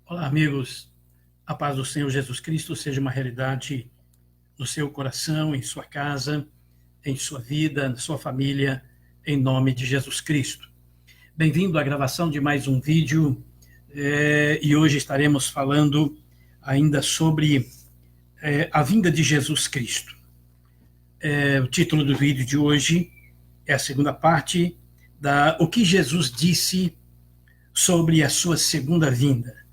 Olá, amigos. A paz do Senhor Jesus Cristo seja uma realidade no seu coração, em sua casa, em sua vida, na sua família, em nome de Jesus Cristo. Bem-vindo à gravação de mais um vídeo e hoje estaremos falando ainda sobre a vinda de Jesus Cristo. O título do vídeo de hoje é a segunda parte o que Jesus disse sobre a sua segunda vinda.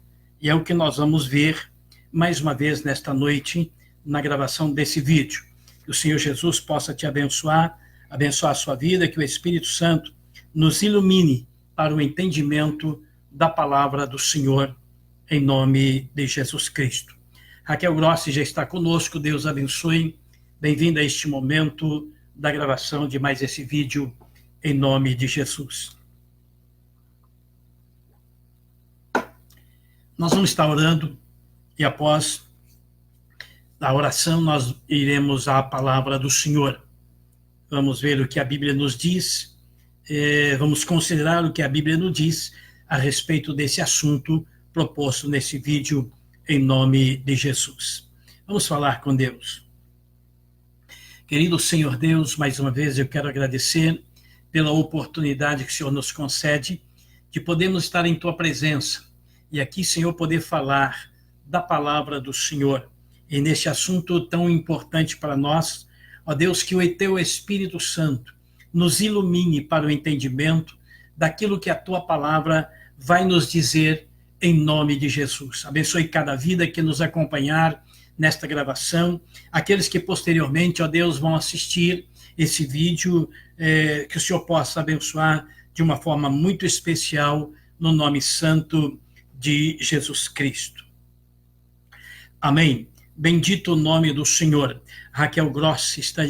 E é o que nós vamos ver mais uma vez nesta noite, na gravação desse vídeo. Que o Senhor Jesus possa te abençoar a sua vida, que o Espírito Santo nos ilumine para o entendimento da palavra do Senhor, em nome de Jesus Cristo. Raquel Grossi já está conosco, Deus abençoe. Bem-vinda a este momento da gravação de mais esse vídeo, em nome de Jesus. Nós vamos estar orando e após a oração nós iremos à palavra do Senhor. Vamos ver o que a Bíblia nos diz, vamos considerar o que a Bíblia nos diz a respeito desse assunto proposto nesse vídeo, em nome de Jesus. Vamos falar com Deus. Querido Senhor Deus, mais uma vez eu quero agradecer pela oportunidade que o Senhor nos concede de podermos estar em Tua presença. E aqui, Senhor, poder falar da palavra do Senhor. E neste assunto tão importante para nós, ó Deus, que o Teu Espírito Santo nos ilumine para o entendimento daquilo que a Tua palavra vai nos dizer em nome de Jesus. Abençoe cada vida que nos acompanhar nesta gravação, aqueles que posteriormente, ó Deus, vão assistir esse vídeo, que o Senhor possa abençoar de uma forma muito especial, no nome santo de Jesus Cristo. Amém. Bendito o nome do Senhor. Raquel Grossi está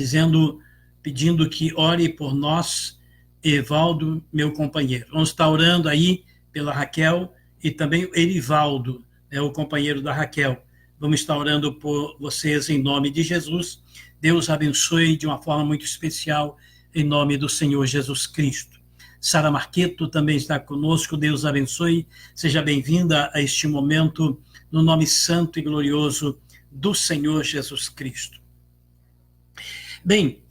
pedindo que ore por nós, Evaldo, meu companheiro. Vamos estar orando aí pela Raquel e também o Erivaldo, o companheiro da Raquel. Vamos estar orando por vocês em nome de Jesus. Deus abençoe de uma forma muito especial em nome do Senhor Jesus Cristo. Sara Marqueto também está conosco, Deus abençoe, seja bem-vinda a este momento, no nome santo e glorioso do Senhor Jesus Cristo. Bem,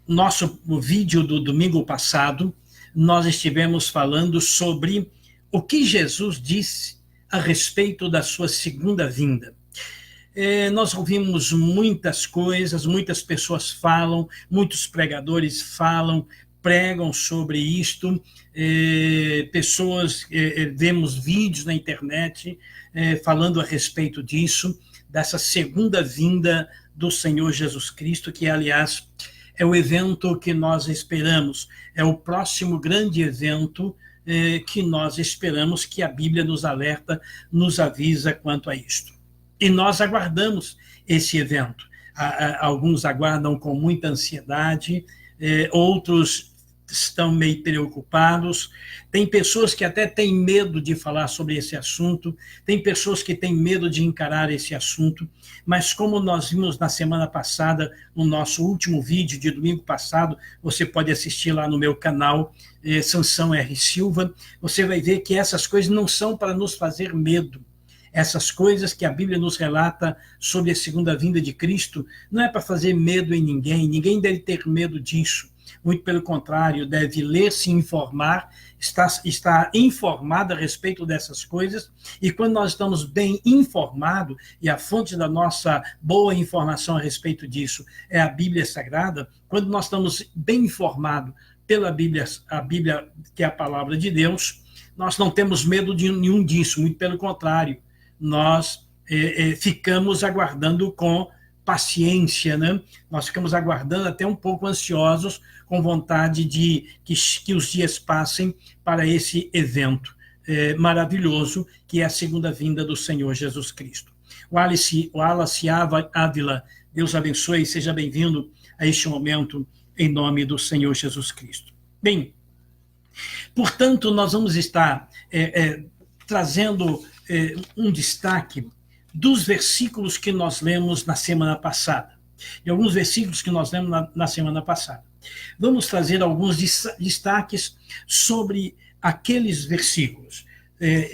nosso vídeo do domingo passado, nós estivemos falando sobre o que Jesus disse a respeito da sua segunda vinda. Nós ouvimos muitas coisas, muitas pessoas falam, muitos pregadores pregam sobre isto, vemos vídeos na internet falando a respeito disso, dessa segunda vinda do Senhor Jesus Cristo, que, aliás, é o evento que nós esperamos, é o próximo grande evento que nós esperamos, que a Bíblia nos alerta, nos avisa quanto a isto. E nós aguardamos esse evento. Alguns aguardam com muita ansiedade, outros estão meio preocupados, tem pessoas que até têm medo de falar sobre esse assunto, tem pessoas que têm medo de encarar esse assunto, mas como nós vimos na semana passada, no nosso último vídeo de domingo passado, você pode assistir lá no meu canal, Sansão R. Silva, você vai ver que essas coisas não são para nos fazer medo. Essas coisas que a Bíblia nos relata sobre a segunda vinda de Cristo, não é para fazer medo em ninguém deve ter medo disso. Muito pelo contrário, deve ler, se informar, estar informado a respeito dessas coisas, e quando nós estamos bem informados, e a fonte da nossa boa informação a respeito disso é a Bíblia Sagrada, quando nós estamos bem informados pela Bíblia, a Bíblia que é a palavra de Deus, nós não temos medo de nenhum disso, muito pelo contrário, nós ficamos aguardando com paciência, né? Nós ficamos aguardando até um pouco ansiosos, com vontade de que os dias passem para esse evento maravilhoso, que é a segunda vinda do Senhor Jesus Cristo. O Wallace Ávila, Deus abençoe, seja bem-vindo a este momento, em nome do Senhor Jesus Cristo. Bem, portanto, nós vamos estar trazendo um destaque dos versículos que nós lemos na semana passada. E alguns versículos que nós lemos na semana passada. Vamos trazer alguns destaques sobre aqueles versículos.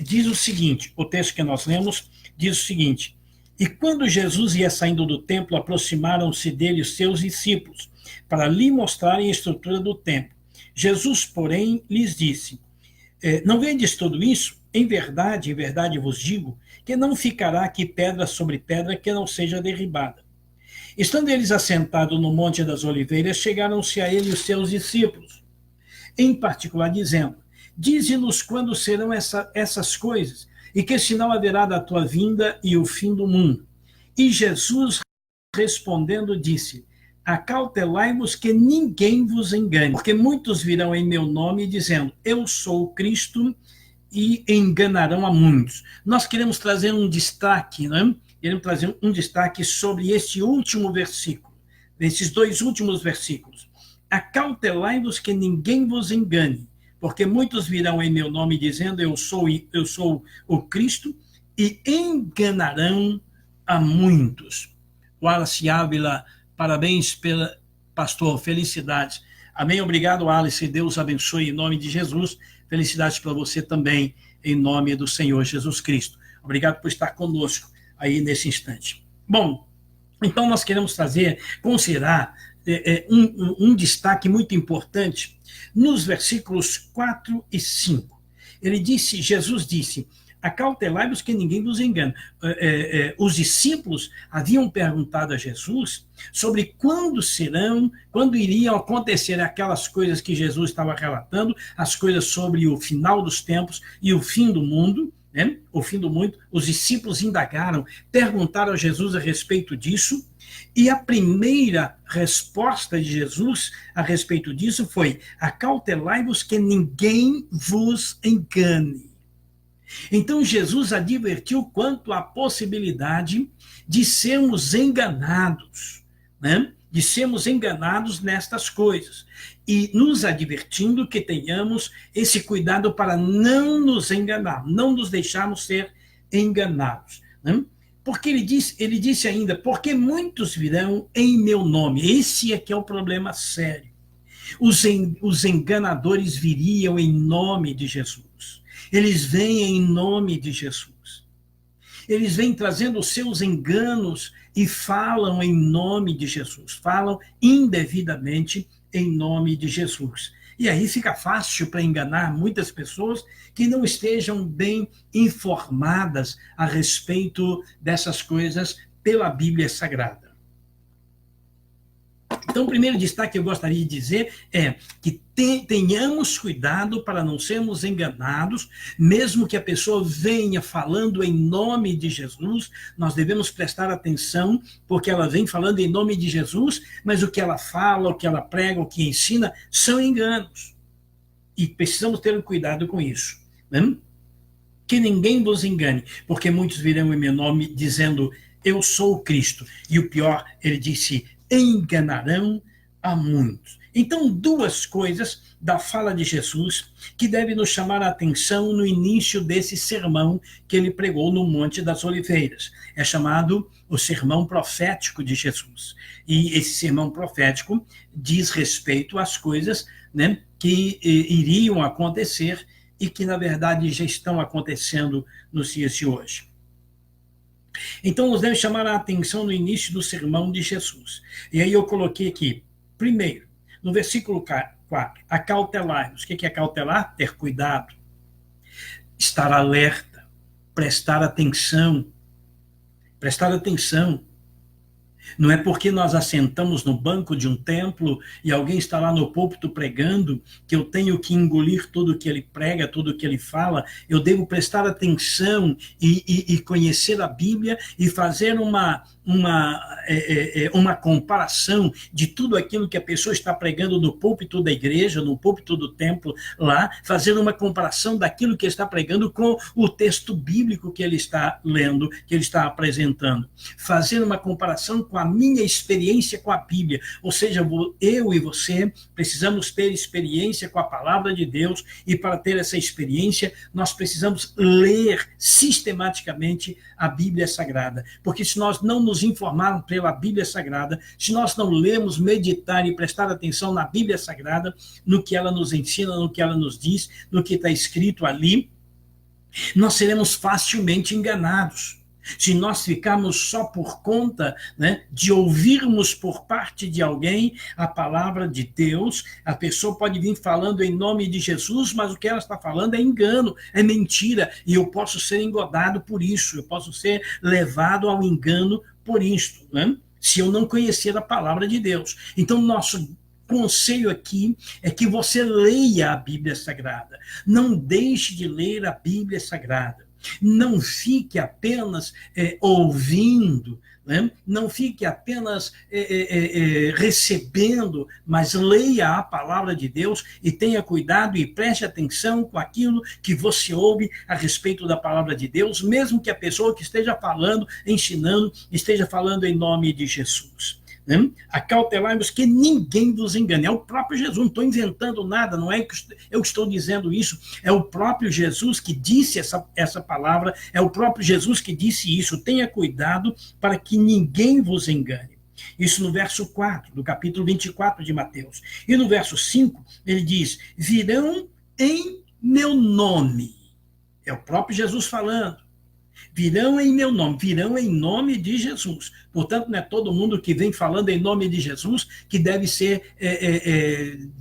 diz o seguinte, o texto que nós lemos diz o seguinte: e quando Jesus ia saindo do templo, aproximaram-se dele os seus discípulos, para lhe mostrarem a estrutura do templo. Jesus, porém, lhes disse: não vedes tudo isso? Em verdade vos digo, que não ficará aqui pedra sobre pedra que não seja derribada. Estando eles assentados no Monte das Oliveiras, chegaram-se a ele os seus discípulos, em particular dizendo: dize-nos quando serão essas coisas, e que sinal haverá da tua vinda e o fim do mundo. E Jesus, respondendo, disse: acautelai-vos que ninguém vos engane, porque muitos virão em meu nome dizendo: eu sou o Cristo, e enganarão a muitos. Nós queremos trazer um destaque, né? Queremos trazer um destaque sobre este último versículo, desses dois últimos versículos. Acautelai-vos que ninguém vos engane, porque muitos virão em meu nome dizendo: eu sou o Cristo, e enganarão a muitos. Wallace Ávila, parabéns pela pastor, felicidades. Amém, obrigado, Alice, Deus abençoe em nome de Jesus. Felicidades para você também, em nome do Senhor Jesus Cristo. Obrigado por estar conosco aí nesse instante. Bom, então nós queremos considerar um destaque muito importante nos versículos 4 e 5. Jesus disse: acautelai-vos que ninguém vos engane. Os discípulos haviam perguntado a Jesus sobre quando iriam acontecer aquelas coisas que Jesus estava relatando, as coisas sobre o final dos tempos e o fim do mundo, né? O fim do mundo. Os discípulos indagaram, perguntaram a Jesus a respeito disso, e a primeira resposta de Jesus a respeito disso foi: acautelai-vos que ninguém vos engane. Então Jesus advertiu quanto à possibilidade de sermos enganados, né? De sermos enganados nestas coisas, e nos advertindo que tenhamos esse cuidado para não nos enganar, não nos deixarmos ser enganados, né? Porque ele disse ainda: porque muitos virão em meu nome. Esse é que é o problema sério. Os enganadores viriam em nome de Jesus. Eles vêm em nome de Jesus. Eles vêm trazendo os seus enganos e falam em nome de Jesus. Falam indevidamente em nome de Jesus. E aí fica fácil para enganar muitas pessoas que não estejam bem informadas a respeito dessas coisas pela Bíblia Sagrada. Então, o primeiro destaque que eu gostaria de dizer é que tenhamos cuidado para não sermos enganados, mesmo que a pessoa venha falando em nome de Jesus, nós devemos prestar atenção, porque ela vem falando em nome de Jesus, mas o que ela fala, o que ela prega, o que ensina, são enganos. E precisamos ter cuidado com isso, né? Que ninguém vos engane, porque muitos virão em meu nome dizendo: eu sou o Cristo. E o pior, ele disse: enganarão a muitos. Então, duas coisas da fala de Jesus que devem nos chamar a atenção no início desse sermão que ele pregou no Monte das Oliveiras. É chamado o sermão profético de Jesus. E esse sermão profético diz respeito às coisas, né, que iriam acontecer e que, na verdade, já estão acontecendo nos dias de hoje. Então, nos deve chamar a atenção no início do sermão de Jesus. E aí eu coloquei aqui, primeiro, no versículo 4, acautelai-vos. O que é acautelar? Ter cuidado, estar alerta, prestar atenção. Prestar atenção. Não é porque nós assentamos no banco de um templo e alguém está lá no púlpito pregando que eu tenho que engolir tudo que ele prega, tudo que ele fala. Eu devo prestar atenção e conhecer a Bíblia e fazer uma comparação de tudo aquilo que a pessoa está pregando no púlpito da igreja, no púlpito do templo lá, fazer uma comparação daquilo que ele está pregando com o texto bíblico que ele está lendo, que ele está apresentando. Fazer uma comparação com a minha experiência com a Bíblia, ou seja, eu e você precisamos ter experiência com a palavra de Deus, e para ter essa experiência, nós precisamos ler sistematicamente a Bíblia Sagrada, porque se nós não nos informarmos pela Bíblia Sagrada, se nós não lermos, meditar e prestar atenção na Bíblia Sagrada, no que ela nos ensina, no que ela nos diz, no que está escrito ali, Nós seremos facilmente enganados. Se nós ficarmos só por conta, né, de ouvirmos por parte de alguém a palavra de Deus, a pessoa pode vir falando em nome de Jesus, mas o que ela está falando é engano, é mentira, e eu posso ser engodado por isso, eu posso ser levado ao engano por isto, né? Se eu não conhecer a palavra de Deus. Então, nosso conselho aqui é que você leia a Bíblia Sagrada. Não deixe de ler a Bíblia Sagrada. Não fique apenas ouvindo, né? Não fique apenas recebendo, mas leia a palavra de Deus e tenha cuidado e preste atenção com aquilo que você ouve a respeito da palavra de Deus, mesmo que a pessoa que esteja falando, ensinando, esteja falando em nome de Jesus. Acautelai-vos que ninguém vos engane. É o próprio Jesus, não estou inventando nada, não é eu que estou dizendo isso, é o próprio Jesus que disse essa palavra, é o próprio Jesus que disse isso. Tenha cuidado para que ninguém vos engane. Isso no verso 4, do capítulo 24 de Mateus. E no verso 5, ele diz, virão em meu nome. É o próprio Jesus falando. Virão em meu nome, virão em nome de Jesus. Portanto, não é todo mundo que vem falando em nome de Jesus que deve ser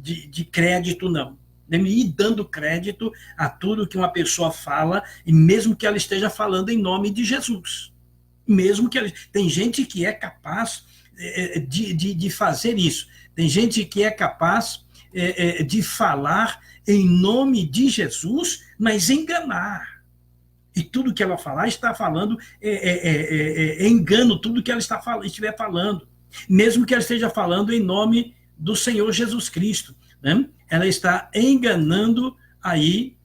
de crédito, não. Deve ir dando crédito a tudo que uma pessoa fala, e mesmo que ela esteja falando em nome de Jesus. Mesmo que ela... Tem gente que é capaz de fazer isso. Tem gente que é capaz de falar em nome de Jesus, mas enganar. E tudo que ela falar está falando engano, tudo que ela estiver falando. Mesmo que ela esteja falando em nome do Senhor Jesus Cristo, né? Ela está enganando aí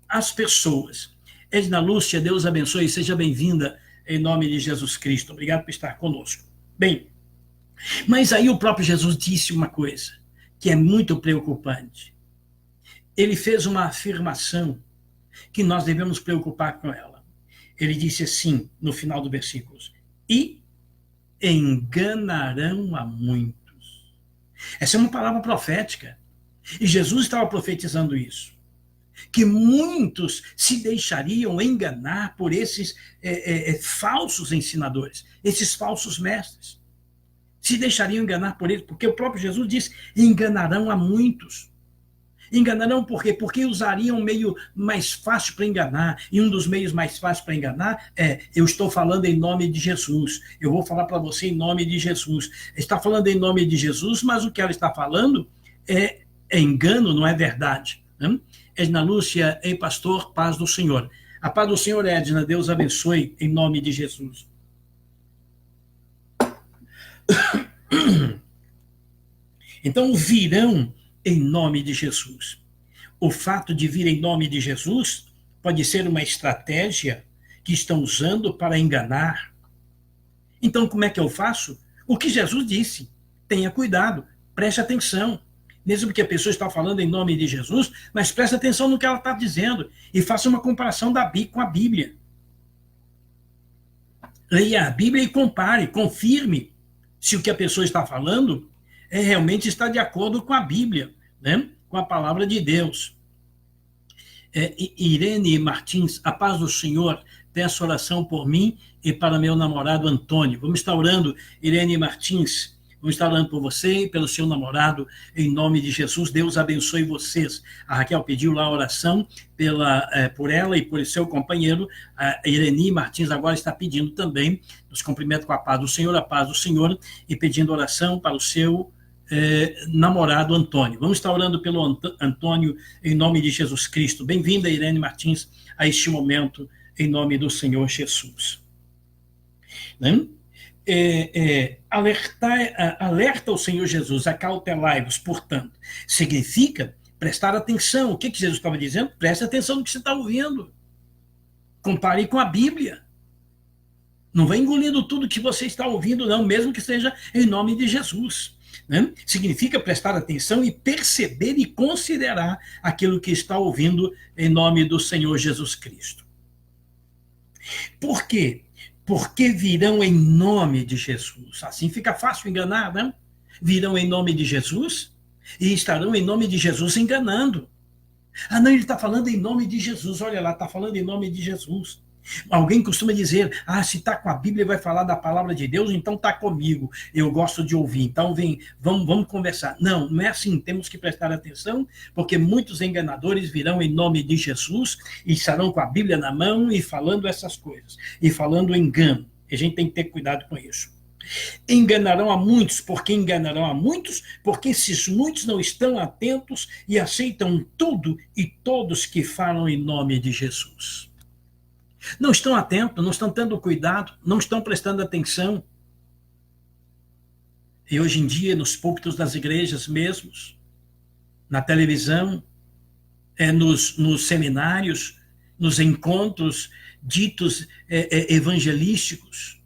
as pessoas. Edna Lúcia, Deus abençoe e seja bem-vinda em nome de Jesus Cristo. Obrigado por estar conosco. Bem, mas aí o próprio Jesus disse uma coisa que é muito preocupante. Ele fez uma afirmação que nós devemos preocupar com ela. Ele disse assim, no final do versículo, e enganarão a muitos. Essa é uma palavra profética. E Jesus estava profetizando isso. Que muitos se deixariam enganar por esses falsos ensinadores, esses falsos mestres. Se deixariam enganar por eles, porque o próprio Jesus disse, enganarão a muitos. Enganarão por quê? Porque usariam um meio mais fácil para enganar. E um dos meios mais fáceis para enganar eu estou falando em nome de Jesus. Eu vou falar para você em nome de Jesus. Está falando em nome de Jesus, mas o que ela está falando é engano, não é verdade. Né? Edna Lúcia, ei pastor, paz do Senhor. A paz do Senhor, Edna, Deus abençoe em nome de Jesus. Então virão em nome de Jesus. O fato de vir em nome de Jesus pode ser uma estratégia que estão usando para enganar. Então, como é que eu faço? O que Jesus disse. Tenha cuidado, preste atenção. Mesmo que a pessoa está falando em nome de Jesus, mas preste atenção no que ela está dizendo e faça uma comparação com a Bíblia. Leia a Bíblia e compare, confirme se o que a pessoa está falando realmente está de acordo com a Bíblia, né? Com a palavra de Deus. Irene Martins, a paz do Senhor, peço oração por mim e para meu namorado Antônio. Vamos estar orando, Irene Martins, vamos estar orando por você e pelo seu namorado, em nome de Jesus. Deus abençoe vocês. A Raquel pediu lá a oração por ela e por seu companheiro. A Irene Martins agora está pedindo também, nos cumprimento com a paz do Senhor, e pedindo oração para o seu namorado Antônio. Vamos estar orando pelo Antônio em nome de Jesus Cristo. Bem-vinda, Irene Martins, a este momento, em nome do Senhor Jesus. Né? Alerta o Senhor Jesus, acautelai-vos, portanto. Significa prestar atenção. O que Jesus estava dizendo? Preste atenção no que você está ouvindo. Compare com a Bíblia. Não vai engolindo tudo que você está ouvindo, não, mesmo que seja em nome de Jesus. Né? Significa prestar atenção e perceber e considerar aquilo que está ouvindo em nome do Senhor Jesus Cristo. Por quê? Porque virão em nome de Jesus. Assim fica fácil enganar, né? Virão em nome de Jesus e estarão em nome de Jesus enganando. Ah, não, ele está falando em nome de Jesus. Olha lá, está falando em nome de Jesus. Alguém costuma dizer, se está com a Bíblia e vai falar da palavra de Deus, então está comigo. Eu gosto de ouvir, então vamos conversar. Não, não é assim, temos que prestar atenção, porque muitos enganadores virão em nome de Jesus e estarão com a Bíblia na mão e falando essas coisas, e falando engano. A gente tem que ter cuidado com isso. Enganarão a muitos, porque enganarão a muitos, porque esses muitos não estão atentos e aceitam tudo e todos que falam em nome de Jesus. Não estão atentos, não estão tendo cuidado, não estão prestando atenção. E hoje em dia, nos púlpitos das igrejas mesmos, na televisão, nos seminários, nos encontros ditos evangelísticos,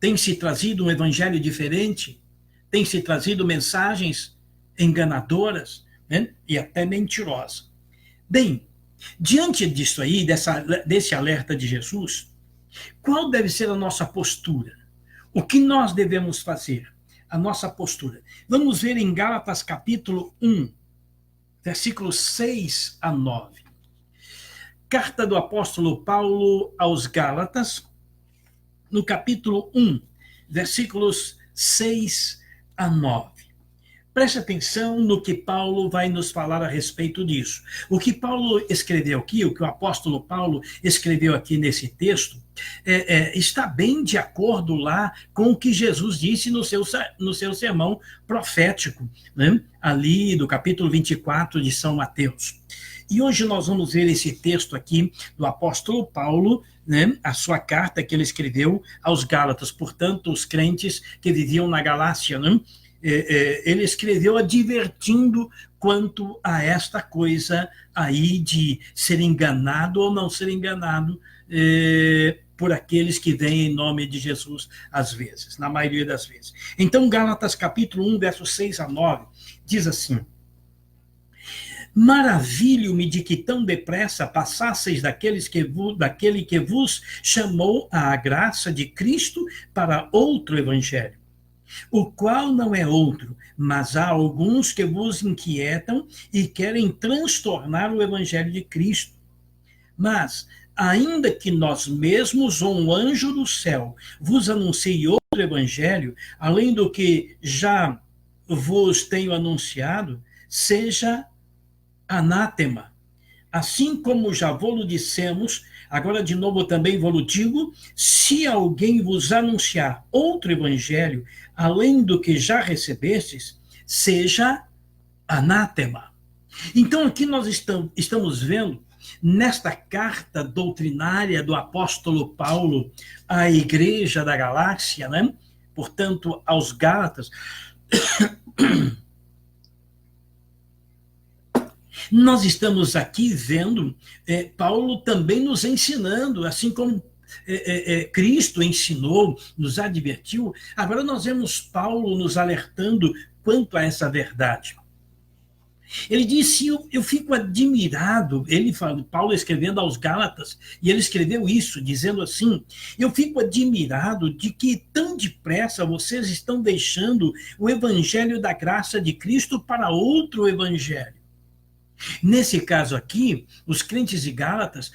tem se trazido um evangelho diferente, tem se trazido mensagens enganadoras, né? E até mentirosas. Bem, diante disso aí, desse alerta de Jesus, qual deve ser a nossa postura? O que nós devemos fazer? A nossa postura. Vamos ver em Gálatas capítulo 1, versículos 6 a 9. Carta do apóstolo Paulo aos Gálatas, no capítulo 1, versículos 6 a 9. Preste atenção no que Paulo vai nos falar a respeito disso. O que Paulo escreveu aqui, o que o apóstolo Paulo escreveu aqui nesse texto, está bem de acordo lá com o que Jesus disse no seu sermão profético, né? Ali do capítulo 24 de São Mateus. E hoje nós vamos ver esse texto aqui do apóstolo Paulo, né, a sua carta que ele escreveu aos Gálatas, portanto, os crentes que viviam na Galácia, né? Ele escreveu advertindo quanto a esta coisa aí de ser enganado ou não ser enganado por aqueles que vêm em nome de Jesus, às vezes, na maioria das vezes. Então, Gálatas capítulo 1, versos 6 a 9, diz assim: maravilho-me de que tão depressa passasseis daquele que vos chamou à graça de Cristo para outro evangelho, o qual não é outro, mas há alguns que vos inquietam e querem transtornar o evangelho de Cristo. Mas, ainda que nós mesmos ou um anjo do céu vos anuncie outro evangelho, além do que já vos tenho anunciado, seja anátema. Assim como já vos dissemos, agora de novo também vos digo, se alguém vos anunciar outro evangelho, além do que já recebestes, seja anátema. Então aqui nós estamos vendo, nesta carta doutrinária do apóstolo Paulo à igreja da Galácia, né? Portanto, aos Gálatas, nós estamos aqui vendo Paulo também nos ensinando, assim como Cristo ensinou, nos advertiu. Agora nós vemos Paulo nos alertando quanto a essa verdade. Ele disse, eu fico admirado, Paulo escrevendo aos Gálatas, e ele escreveu isso, dizendo assim, eu fico admirado de que tão depressa vocês estão deixando o evangelho da graça de Cristo para outro evangelho. Nesse caso aqui, os crentes de Gálatas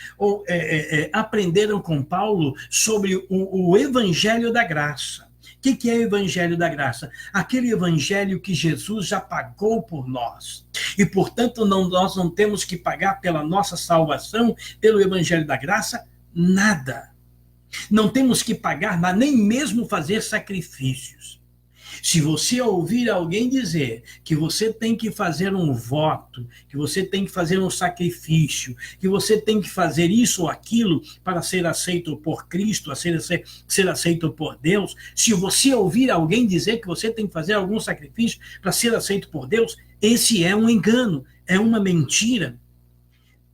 aprenderam com Paulo sobre o evangelho da graça. O que é o evangelho da graça? Aquele evangelho que Jesus já pagou por nós. E, portanto, nós não temos que pagar pela nossa salvação, pelo evangelho da graça, nada. Não temos que pagar nada, nem mesmo fazer sacrifícios. Se você ouvir alguém dizer que você tem que fazer um voto, que você tem que fazer um sacrifício, que você tem que fazer isso ou aquilo para ser aceito por Cristo, ser aceito por Deus, se você ouvir alguém dizer que você tem que fazer algum sacrifício para ser aceito por Deus, esse é um engano, é uma mentira.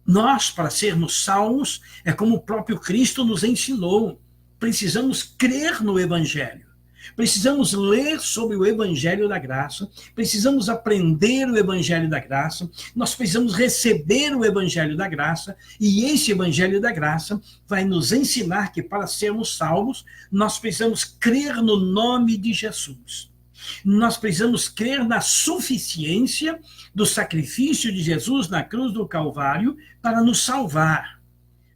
Nós, para sermos salvos, é como o próprio Cristo nos ensinou, precisamos crer no Evangelho. Precisamos ler sobre o Evangelho da Graça, precisamos aprender o Evangelho da Graça, nós precisamos receber o Evangelho da Graça, e esse Evangelho da Graça vai nos ensinar que para sermos salvos, nós precisamos crer no nome de Jesus. Nós precisamos crer na suficiência do sacrifício de Jesus na cruz do Calvário para nos salvar.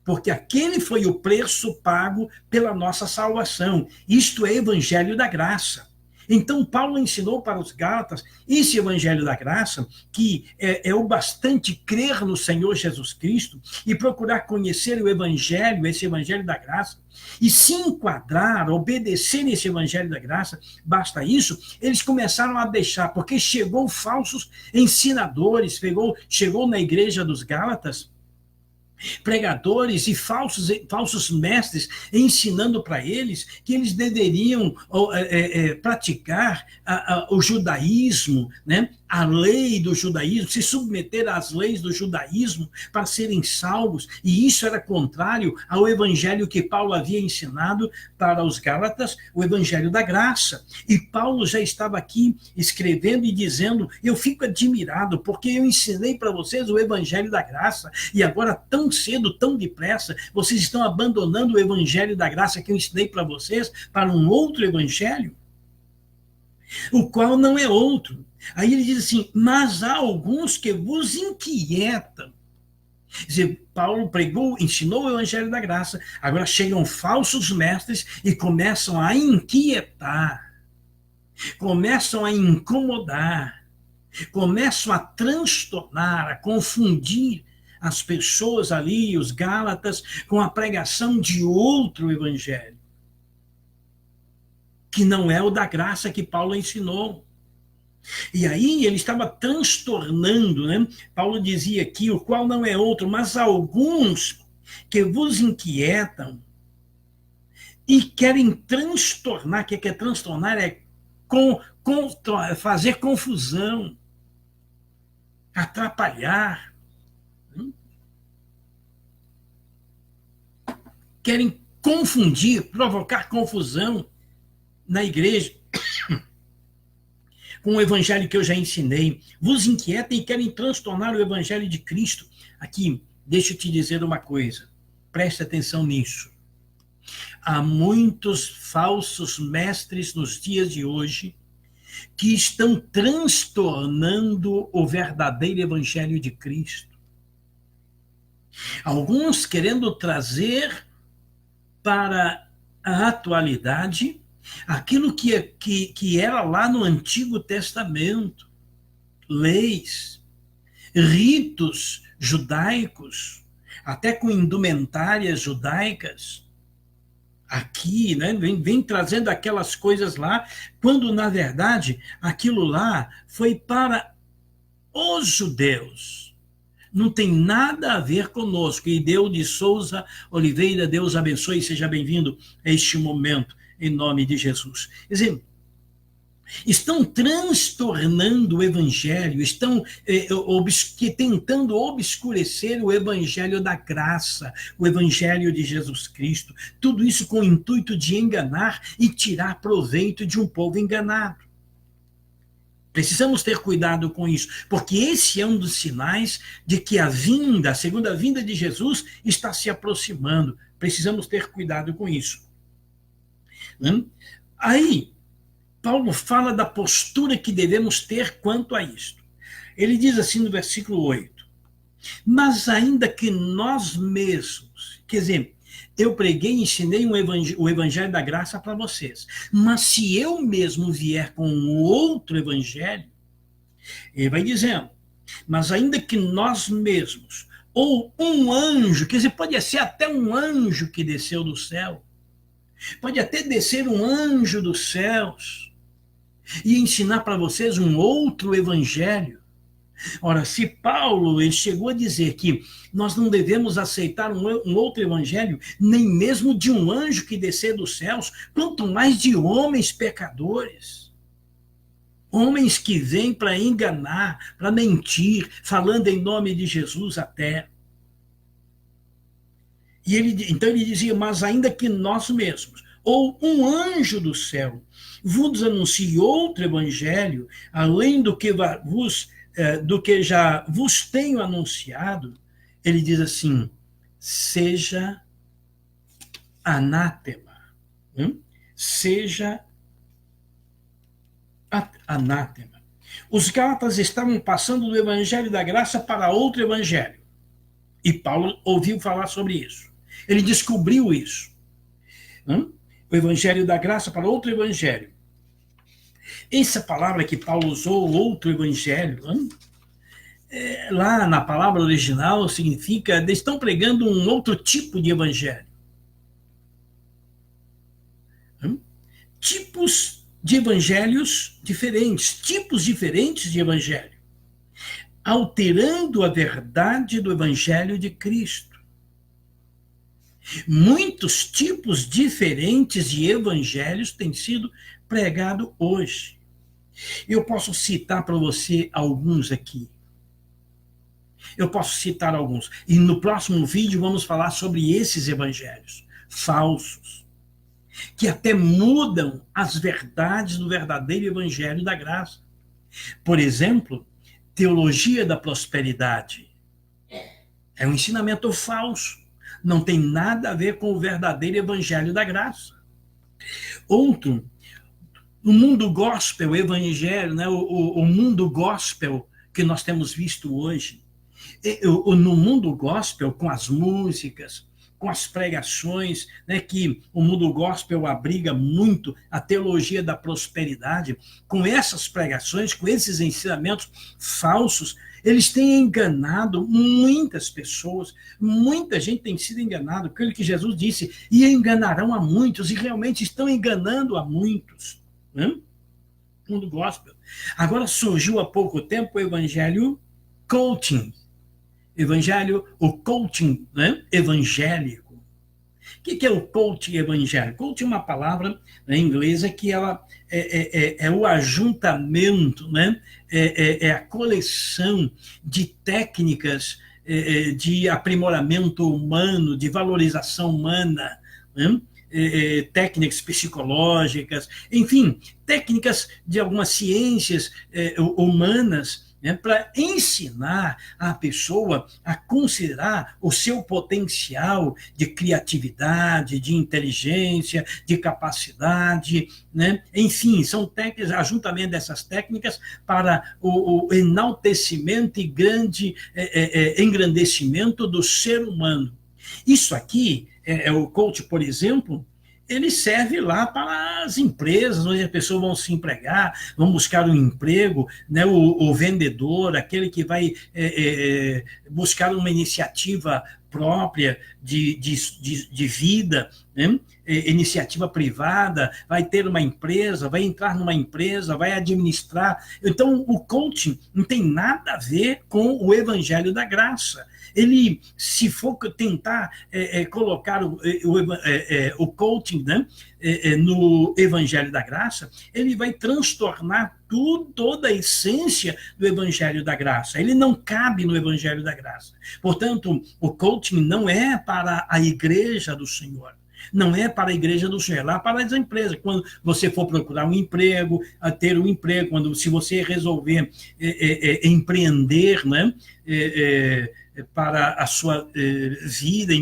Porque aquele foi o preço pago pela nossa salvação. Isto é evangelho da graça. Então, Paulo ensinou para os Gálatas esse evangelho da graça, que é o bastante crer no Senhor Jesus Cristo e procurar conhecer o evangelho, esse evangelho da graça, e se enquadrar, obedecer nesse evangelho da graça, basta isso. Eles começaram a deixar, porque chegou falsos ensinadores, chegou na igreja dos Gálatas, pregadores e falsos mestres ensinando para eles que eles deveriam praticar o judaísmo, né? A lei do judaísmo, se submeter às leis do judaísmo para serem salvos, e isso era contrário ao evangelho que Paulo havia ensinado para os Gálatas, o evangelho da graça. E Paulo já estava aqui escrevendo e dizendo: eu fico admirado, porque eu ensinei para vocês o evangelho da graça, e agora tão cedo, tão depressa, vocês estão abandonando o evangelho da graça que eu ensinei para vocês para um outro evangelho, o qual não é outro. Aí ele diz assim: mas há alguns que vos inquietam. Quer dizer, Paulo pregou, ensinou o evangelho da graça, agora chegam falsos mestres e começam a inquietar, começam a incomodar, começam a transtornar, a confundir as pessoas ali, os Gálatas, com a pregação de outro evangelho, que não é o da graça que Paulo ensinou. E aí ele estava transtornando, né? Paulo dizia aqui: o qual não é outro, mas alguns que vos inquietam e querem transtornar. O que é transtornar? É fazer confusão, atrapalhar. Querem confundir, provocar confusão na igreja com o evangelho que eu já ensinei. Vos inquietem e querem transtornar o evangelho de Cristo. Aqui, deixa eu te dizer uma coisa, preste atenção nisso. Há muitos falsos mestres nos dias de hoje que estão transtornando o verdadeiro evangelho de Cristo. Alguns querendo trazer para a atualidade aquilo que era lá no Antigo Testamento, leis, ritos judaicos, até com indumentárias judaicas. Aqui, né, vem trazendo aquelas coisas lá, quando na verdade aquilo lá foi para os judeus. Não tem nada a ver conosco. E Deus de Souza Oliveira, Deus abençoe e seja bem-vindo a este momento, em nome de Jesus. Quer dizer, estão transtornando o evangelho, estão tentando obscurecer o evangelho da graça, o evangelho de Jesus Cristo. Tudo isso com o intuito de enganar e tirar proveito de um povo enganado. Precisamos ter cuidado com isso, porque esse é um dos sinais de que a segunda vinda de Jesus está se aproximando. Precisamos ter cuidado com isso. Aí, Paulo fala da postura que devemos ter quanto a isto. Ele diz assim no versículo 8: mas ainda que nós mesmos, quer dizer, eu preguei e ensinei o evangelho da graça para vocês, mas se eu mesmo vier com um outro evangelho, ele vai dizendo, mas ainda que nós mesmos, ou um anjo, quer dizer, pode ser até um anjo que desceu do céu, pode até descer um anjo dos céus e ensinar para vocês um outro evangelho. Ora, se Paulo ele chegou a dizer que nós não devemos aceitar um outro evangelho, nem mesmo de um anjo que descer dos céus, quanto mais de homens pecadores. Homens que vêm para enganar, para mentir, falando em nome de Jesus até. Então ele dizia, mas ainda que nós mesmos, ou um anjo do céu, vos anuncie outro evangelho, além do que já vos tenho anunciado, ele diz assim, seja anátema. Seja anátema. Os Gálatas estavam passando do evangelho da graça para outro evangelho. E Paulo ouviu falar sobre isso. Ele descobriu isso. O evangelho da graça para outro evangelho. Essa palavra que Paulo usou, outro evangelho, lá na palavra original significa, eles estão pregando um outro tipo de evangelho. Tipos de evangelhos diferentes, tipos diferentes de evangelho, alterando a verdade do evangelho de Cristo. Muitos tipos diferentes de evangelhos têm sido pregados hoje. Eu posso citar para você alguns aqui. Eu posso citar alguns. E no próximo vídeo vamos falar sobre esses evangelhos falsos, que até mudam as verdades do verdadeiro evangelho da graça. Por exemplo, teologia da prosperidade. É um ensinamento falso. Não tem nada a ver com o verdadeiro evangelho da graça. Outro, o mundo gospel, evangelho, né? o mundo gospel que nós temos visto hoje. No mundo gospel, com as músicas, com as pregações, né, que o mundo gospel abriga muito a teologia da prosperidade, com essas pregações, com esses ensinamentos falsos, eles têm enganado muitas pessoas, muita gente tem sido enganada, aquilo que Jesus disse, e enganarão a muitos, e realmente estão enganando a muitos. Mundo gospel. Agora surgiu há pouco tempo o evangelho coaching, o coaching, né, evangélico. O que é o coaching evangélico? Coaching é uma palavra, né, inglesa que ela é o ajuntamento, né, é a coleção de técnicas de aprimoramento humano, de valorização humana, né? Técnicas psicológicas, enfim, técnicas de algumas ciências humanas, né, para ensinar a pessoa a considerar o seu potencial de criatividade, de inteligência, de capacidade, né? Enfim, são técnicas, ajuntamento dessas técnicas para o enaltecimento e grande engrandecimento do ser humano. Isso aqui, o coach, por exemplo, ele serve lá para as empresas, onde as pessoas vão se empregar, vão buscar um emprego, né? O vendedor, aquele que vai buscar uma iniciativa própria de vida, né? Iniciativa privada, vai ter uma empresa, vai entrar numa empresa, vai administrar. Então, o coaching não tem nada a ver com o evangelho da graça. Ele, se for tentar colocar o coaching, né, no evangelho da graça, ele vai transtornar toda a essência do evangelho da graça. Ele não cabe no evangelho da graça. Portanto, o coaching não é para a igreja do Senhor. Não é para a igreja do Senhor, é lá para as empresas. Quando você for procurar um emprego, ter um emprego, se você resolver empreender, né, para a sua vida,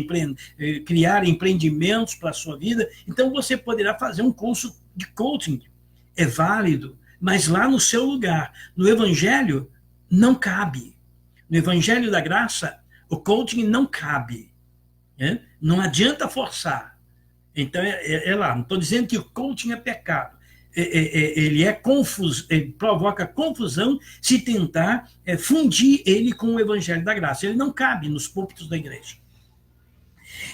criar empreendimentos para a sua vida, então você poderá fazer um curso de coaching. É válido, mas lá no seu lugar. No evangelho, não cabe. No evangelho da graça, o coaching não cabe. Né? Não adianta forçar. Então, lá. Não estou dizendo que o coaching é pecado. Ele é confuso, ele provoca confusão se tentar fundir ele com o evangelho da graça. Ele não cabe nos púlpitos da igreja.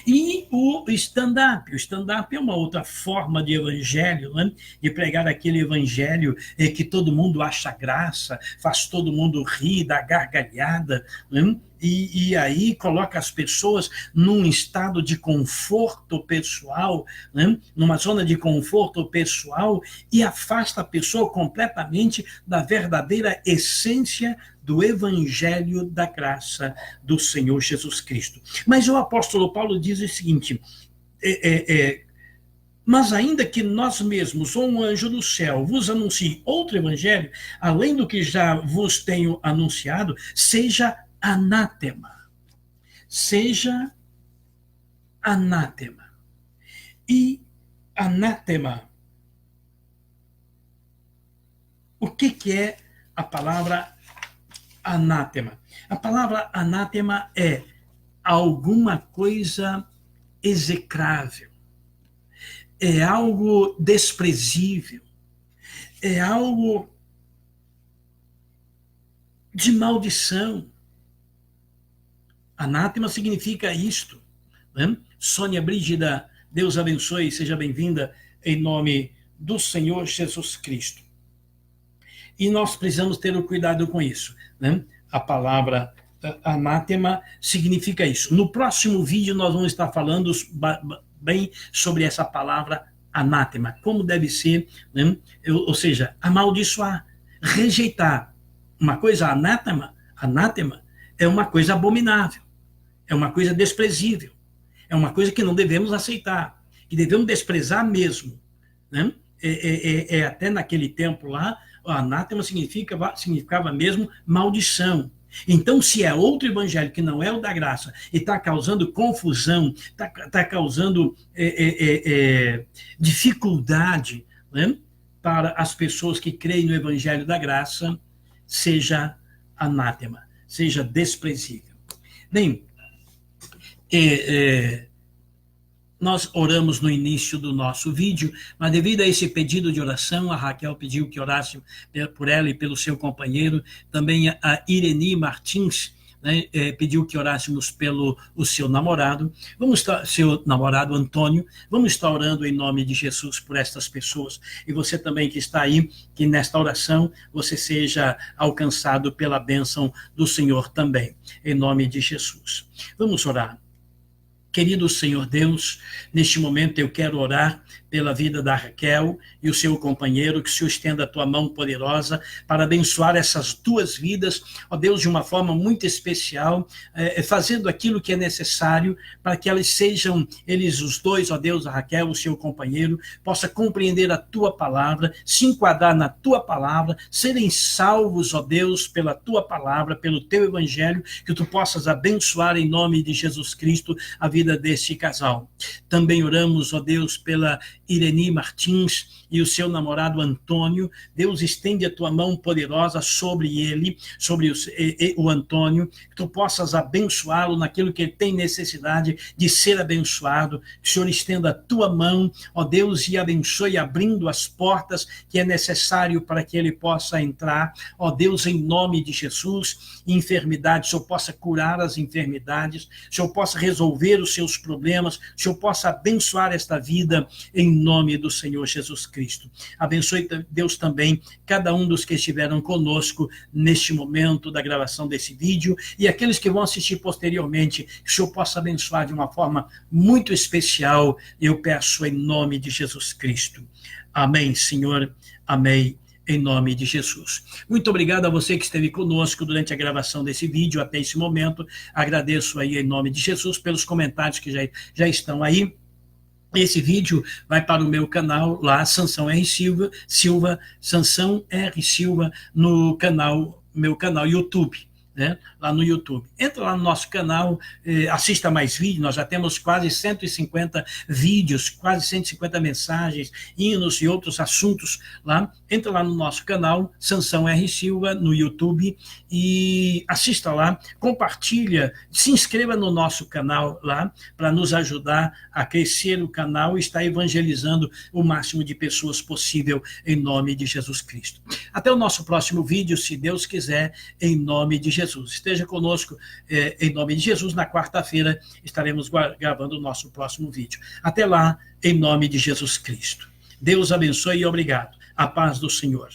E o stand-up. O stand-up é uma outra forma de evangelho, né? De pregar aquele evangelho que todo mundo acha graça, faz todo mundo rir, dá gargalhada, né? E aí coloca as pessoas num estado de conforto pessoal, né? Numa zona de conforto pessoal, e afasta a pessoa completamente da verdadeira essência do evangelho da graça do Senhor Jesus Cristo. Mas o apóstolo Paulo diz o seguinte, mas ainda que nós mesmos, ou um anjo do céu, vos anuncie outro evangelho, além do que já vos tenho anunciado, seja anátema. Seja anátema. E anátema, O que é a palavra anátema? A palavra anátema é alguma coisa execrável, é algo desprezível, é algo de maldição. Anátema significa isto, né? Sônia Brígida, Deus abençoe, seja bem-vinda em nome do Senhor Jesus Cristo. E nós precisamos ter o cuidado com isso, né? A palavra anátema significa isso. No próximo vídeo nós vamos estar falando bem sobre essa palavra anátema, como deve ser, né? Ou seja, amaldiçoar, rejeitar. Uma coisa anátema é uma coisa abominável, é uma coisa desprezível, é uma coisa que não devemos aceitar, que devemos desprezar mesmo, né? Até naquele tempo lá, o anátema significava mesmo maldição. Então, se é outro evangelho que não é o da graça e está causando confusão, está causando dificuldade, né, para as pessoas que creem no evangelho da graça, seja anátema, seja desprezível. Bem, nós oramos no início do nosso vídeo, mas devido a esse pedido de oração, a Raquel pediu que orasse por ela e pelo seu companheiro, também a Ireni Martins, né, pediu que orássemos pelo o seu namorado, seu namorado Antônio, vamos estar orando em nome de Jesus por estas pessoas, e você também que está aí, que nesta oração você seja alcançado pela bênção do Senhor também, em nome de Jesus. Vamos orar. Querido Senhor Deus, neste momento eu quero orar pela vida da Raquel e o seu companheiro, que se estenda a tua mão poderosa para abençoar essas duas vidas, ó Deus, de uma forma muito especial, fazendo aquilo que é necessário para que eles os dois, ó Deus, a Raquel, o seu companheiro, possa compreender a tua palavra, se enquadrar na tua palavra, serem salvos, ó Deus, pela tua palavra, pelo teu evangelho, que tu possas abençoar em nome de Jesus Cristo a vida deste casal. Também oramos, ó Deus, pela Ireni Martins e o seu namorado Antônio. Deus, estende a tua mão poderosa sobre ele, sobre o Antônio, que tu possas abençoá-lo naquilo que ele tem necessidade de ser abençoado. Que o Senhor estenda a tua mão, ó Deus, e abençoe abrindo as portas que é necessário para que ele possa entrar. Ó Deus, em nome de Jesus, enfermidades, o Senhor possa curar as enfermidades, o Senhor possa resolver os seus problemas, o Senhor possa abençoar esta vida em nome do Senhor Jesus Cristo. Abençoe, Deus, também cada um dos que estiveram conosco neste momento da gravação desse vídeo e aqueles que vão assistir posteriormente, que o Senhor possa abençoar de uma forma muito especial, eu peço em nome de Jesus Cristo. Amém, Senhor. Amém. Em nome de Jesus. Muito obrigado a você que esteve conosco durante a gravação desse vídeo até esse momento. Agradeço aí em nome de Jesus pelos comentários que já estão aí. Esse vídeo vai para o meu canal lá, Sansão R. Silva, Sansão R. Silva, no meu canal YouTube, né? Lá no YouTube. Entra lá no nosso canal, assista mais vídeos, nós já temos quase 150 vídeos, quase 150 mensagens, hinos e outros assuntos lá. Entra lá no nosso canal, Sansão R. Silva, no YouTube, e assista lá, compartilha, se inscreva no nosso canal lá, para nos ajudar a crescer o canal e estar evangelizando o máximo de pessoas possível, em nome de Jesus Cristo. Até o nosso próximo vídeo, se Deus quiser, em nome de Jesus. Esteja conosco, em nome de Jesus. Na quarta-feira estaremos gravando o nosso próximo vídeo. Até lá, em nome de Jesus Cristo. Deus abençoe e obrigado. A paz do Senhor.